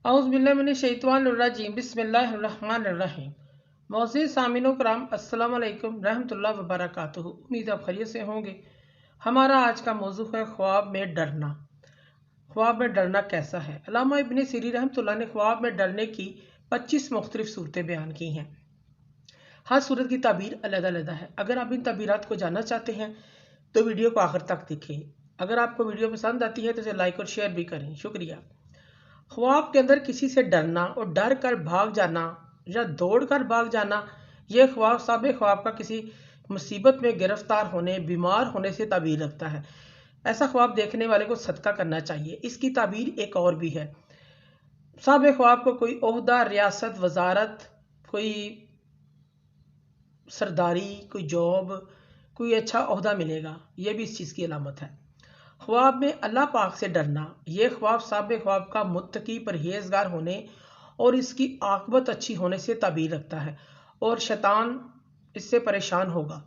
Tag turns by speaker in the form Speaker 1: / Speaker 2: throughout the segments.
Speaker 1: औज़ुबिल्लाहि बिस्मिल्लाहिर्रहमानिर्रहीम। मोअज़्ज़िज़ सामिनो कराम, अस्सलामु अलैकुम रहमतुल्लाहि व बरकातुहू। उम्मीद आप खैरियत से होंगे। हमारा आज का मौजू है ख्वाब में डरना। ख्वाब में डरना कैसा है? अल्लामा इब्न सीरी रहमतुल्लाह ने ख्वाब में डरने की 25 मुख्तलिफ सूरतें बयान की हैं। हर सूरत की ताबीर अलग-अलग है। अगर आप इन ताबीरात को जानना चाहते हैं तो वीडियो को आखिर तक देखें। अगर आपको वीडियो पसंद आती है तो इसे लाइक और शेयर भी करें। शुक्रिया। ख्वाब के अंदर किसी से डरना और डर कर भाग जाना या दौड़ कर भाग जाना, यह ख्वाब साबे ख्वाब का किसी मुसीबत में गिरफ्तार होने, बीमार होने से ताबीर रखता है। ऐसा ख्वाब देखने वाले को सदका करना चाहिए। इसकी ताबीर एक और भी है। साबे ख्वाब को कोई ओहदा, रियासत, वजारत, कोई सरदारी, कोई जॉब, कोई अच्छा ओहदा मिलेगा, यह भी इस चीज़ की अलामत है। ख्वाब में अल्लाह पाक से डरना, यह ख्वाब साबे ख्वाब का मुत्तकी, परहेजगार होने और इसकी आकबत अच्छी होने से ताबीर रखता है और शैतान इससे परेशान होगा।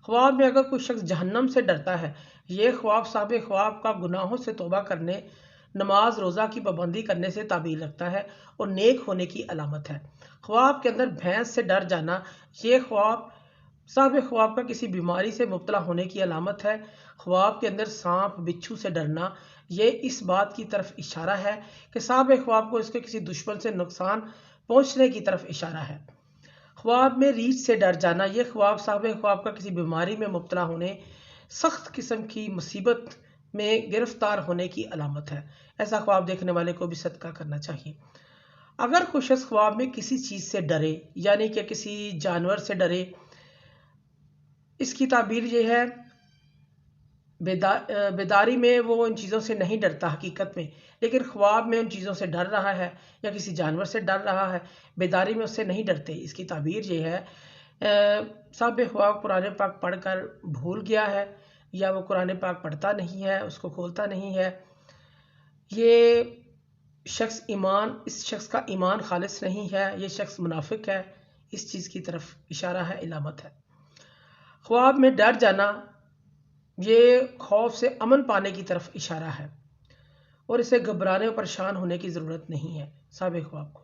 Speaker 1: ख्वाब में अगर कोई शख्स जहन्नम से डरता है, यह ख्वाब साबे ख्वाब का गुनाहों से तौबा करने, नमाज रोज़ा की पाबंदी करने से ताबीर रखता है और नेक होने की अलामत है। ख्वाब के अंदर भैंस से डर जाना, यह ख्वाब साबे ख्वाब का किसी बीमारी से मुब्तला होने की अलामत है। ख्वाब के अंदर सांप, बिच्छू से डरना, यह इस बात की तरफ इशारा है कि साबे ख्वाब को इसके किसी दुश्मन से नुकसान पहुंचने की तरफ इशारा है। ख्वाब में रीछ से डर जाना, यह ख्वाब साबे ख्वाब का किसी बीमारी में मुब्तला होने, सख्त किस्म की मुसीबत में गिरफ्तार होने की अलामत है। ऐसा ख्वाब देखने वाले को भी सदका करना चाहिए। अगर कोई शख्स ख्वाब में किसी चीज़ से डरे, यानी कि किसी जानवर से डरे, इसकी ताबीर ये है, बेदारी में वो उन चीज़ों से नहीं डरता हकीकत में, लेकिन ख्वाब में उन चीज़ों से डर रहा है या किसी जानवर से डर रहा है, बेदारी में उससे नहीं डरते। इसकी ताबीर ये है, साबे ख्वाब कुरान पाक पढ़कर भूल गया है या वो कुरान पाक पढ़ता नहीं है, उसको खोलता नहीं है, ये शख्स इस शख्स का ईमान खालिस नहीं है, ये शख्स मुनाफिक है, इस चीज़ की तरफ इशारा है, इलामत है। ख्वाब में डर जाना, ये खौफ से अमन पाने की तरफ इशारा है और इसे घबराने और परेशान होने की ज़रूरत नहीं है। साबे ख्वाब को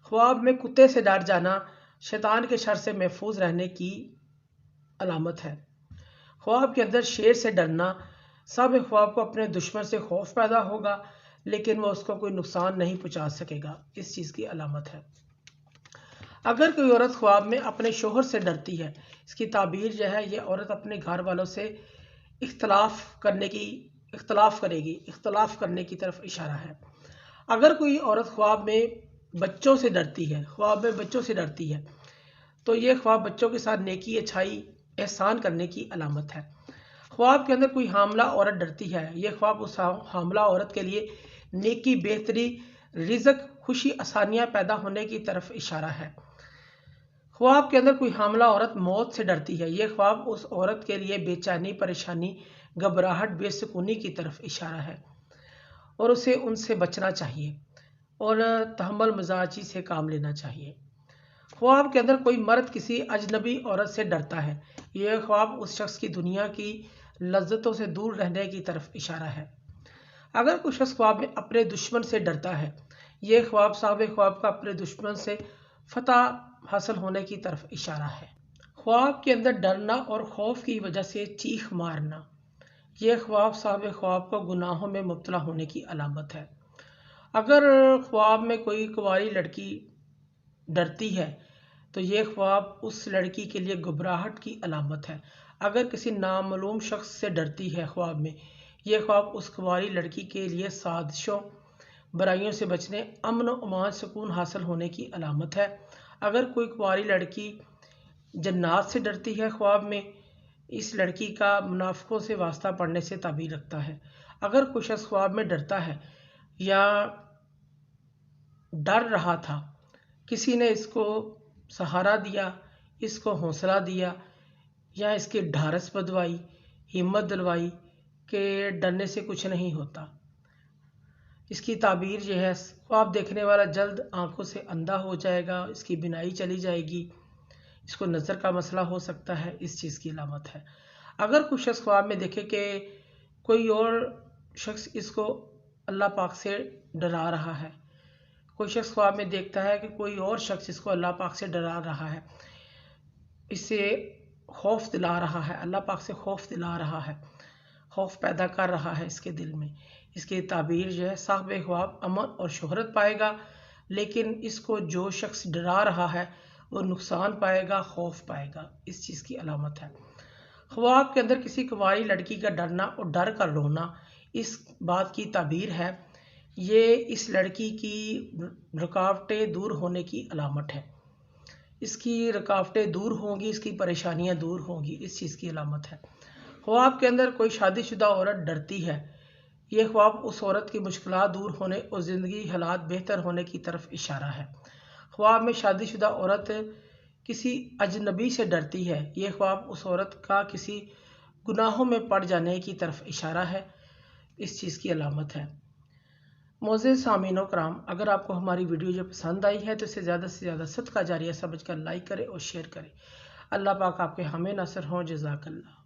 Speaker 1: ख्वाब में कुत्ते से डर जाना, शैतान के शर से महफूज रहने की अलामत है। ख्वाब के अंदर शेर से डरना, साबे ख्वाब को अपने दुश्मन से खौफ पैदा होगा लेकिन वह उसको कोई नुकसान नहीं पहुंचा सकेगा, इस चीज़ की अलामत है। अगर कोई औरत ख्वाब में अपने शोहर से डरती है, इसकी ताबीर यह है, यह औरत अपने घर वालों से इख्तलाफ करने की तरफ इशारा है। अगर कोई औरत ख्वाब में बच्चों से डरती है, तो यह ख्वाब बच्चों के साथ नेकी, अच्छाई, एहसान करने की अलामत है। ख्वाब के अंदर कोई हामला औरत डरती है, यह ख्वाब उस हामला औरत के लिए नेकी, बेहतरी, रिज़्क, खुशी, आसानियाँ पैदा होने की तरफ इशारा है। ख्वाब के अंदर कोई हामला औरत मौत से डरती है, यह ख्वाब उस औरत के लिए बेचैनी, परेशानी, घबराहट, बेसुकूनी की तरफ इशारा है और उसे उनसे बचना चाहिए और तहम्मुल मजाजी से काम लेना चाहिए। ख्वाब के अंदर कोई मर्द किसी अजनबी औरत से डरता है, यह ख्वाब उस शख्स की दुनिया की लज्जतों से दूर रहने की तरफ इशारा है। अगर कोई शख्स ख्वाब में अपने दुश्मन से डरता है, यह ख्वाब साबे ख्वाब का अपने दुश्मन से फतह हासिल होने की तरफ इशारा है। ख्वाब के अंदर डरना और खौफ की वजह से चीख मारना, यह ख्वाब साबे ख्वाब को गुनाहों में मुब्तला होने की अलामत है। अगर ख्वाब में कोई कुंवारी लड़की डरती है तो यह ख्वाब उस लड़की के लिए घबराहट की अलामत है। अगर किसी नामालूम शख्स से डरती है ख्वाब में, यह ख्वाब उस कुंवारी लड़की के लिए साजिशों, बुराइयों से बचने, अमन और अमान, सुकून हासिल होने की अलामत है। अगर कोई कुंवारी लड़की जन्नात से डरती है ख्वाब में, इस लड़की का मुनाफिकों से वास्ता पड़ने से ताबीर रखता है। अगर कोई शख्स ख्वाब में डरता है या डर रहा था, किसी ने इसको सहारा दिया, इसको हौसला दिया या इसकी ढारस बंधवाई, हिम्मत दिलवाई कि डरने से कुछ नहीं होता, इसकी ताबीर यह है, ख्वाब देखने वाला जल्द आंखों से अंधा हो जाएगा, इसकी बिनाई चली जाएगी, इसको नज़र का मसला हो सकता है, इस चीज़ की अलामत है। अगर कुछ शख्स ख्वाब में देखे कि कोई और शख्स इसको अल्लाह पाक से डरा रहा है, کوئی شخص خواب میں دیکھتا ہے کہ کوئی اور شخص اس کو اللہ پاک سے ڈرا رہا ہے، اسے خوف دلا رہا ہے، اللہ پاک سے خوف دلا رہا ہے، خوف پیدا کر رہا ہے اس کے دل میں. اس کی تعبیر جو ہے صاحب خواب امن اور شہرت پائے گا، لیکن اس کو جو شخص ڈرا رہا ہے وہ نقصان پائے گا، خوف پائے گا. اس چیز کی علامت ہے. خواب کے اندر کسی کنواری لڑکی کا ڈرنا اور ڈر کر رونا اس بات کی تعبیر ہے، یہ اس لڑکی کی رکاوٹیں دور ہونے کی علامت ہے. اس کی رکاوٹیں دور ہوں گی، اس کی پریشانیاں دور ہوں گی، اس چیز کی علامت ہے. خواب کے اندر کوئی شادی شدہ عورت ڈرتی ہے، یہ خواب اس عورت کی مشکلات دور ہونے اور زندگی حالات بہتر ہونے کی طرف اشارہ ہے. خواب میں شادی شدہ عورت کسی اجنبی سے ڈرتی ہے، یہ خواب اس عورت کا کسی گناہوں میں پڑ جانے کی طرف اشارہ ہے، اس چیز کی علامت ہے. معزز سامعین و کرام، اگر آپ کو ہماری ویڈیو جو پسند آئی ہے تو اسے زیادہ سے زیادہ صدقہ جاریہ سمجھ کر لائک کریں اور شیئر کریں. اللہ پاک آپ کے حامی ناصر ہوں. جزاک اللہ.